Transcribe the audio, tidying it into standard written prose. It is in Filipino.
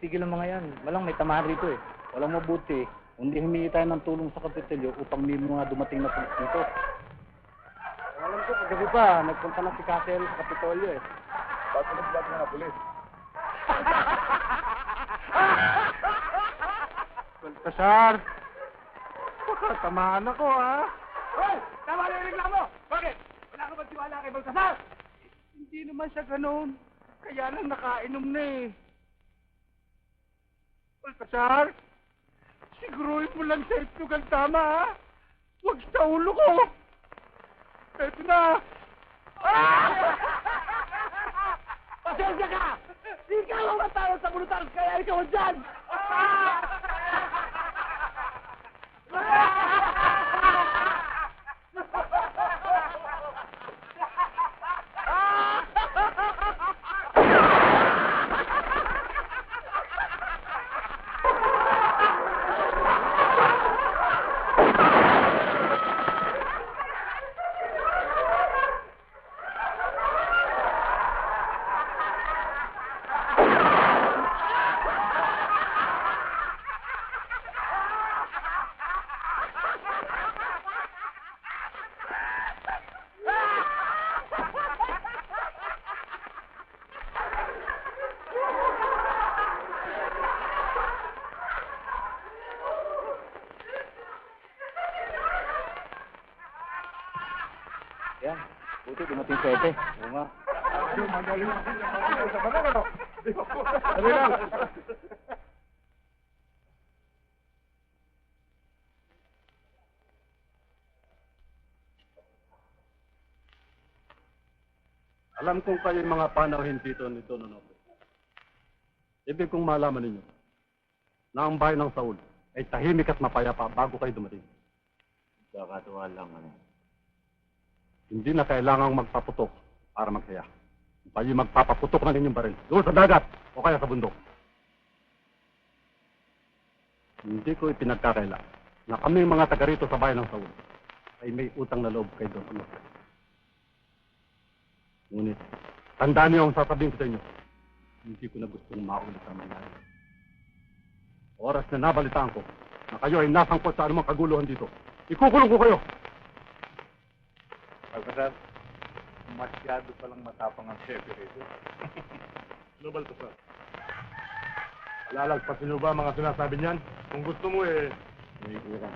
tigil ang mga yan. Walang may tamahan rito eh. Walang mabuti. Hindi humingi tayo ng tulong sa Kapitolyo upang may mga dumating na pulis dito. Alam ko, kagabi pa, nagpunta na si Castle sa Kapitolyo eh. Bakit nagbago na pulis? Baltasar! Baka tamaan ako, ha? Hoy! Tama na yung reklamo! Bakit? Wala ka ba tiwala kay Baltasar? Hindi naman siya ganun. Kaya lang nakainom na eh. Baltasar! Siguruhin mo lang sa itlog ang tama, ha? Huwag sa ulo ko! Eto na! Pasensya ka! Ikaw ang matalo sa bulutan, kaya ikaw dyan! Yan, buti dumating sa ete. Oo nga. Magaling ako. Dali lang. Alam kong kayo yung mga panauhin dito ni Don Onofre. Ibig kong malaman ninyo na ang bayan ng Saul ay tahimik at mapayapa bago kayo dumating. Kakatuwa lang, ano. Hindi na kailangang magpaputok para magsaya. Kayo magpapaputok ng inyong baril doon sa dagat o kaya sa bundok. Hindi ko ipinagkakaila na kami mga taga rito sa bayan ng Saul ay may utang na loob kay Don Onofre. Ngunit, tandaan niyo ang sasabihin ko sa inyo. Hindi ko na gustong maulit ang mangyari. Oras na nabalitaan ko na kayo ay nasangkot sa anumang kaguluhan dito, ikukulong ko kayo! Baltasar, masyado palang matapang ang shepe rito. Ano, Baltasar? Alalagpasin niyo ba ang mga sinasabi niyan? Kung gusto mo may kurang.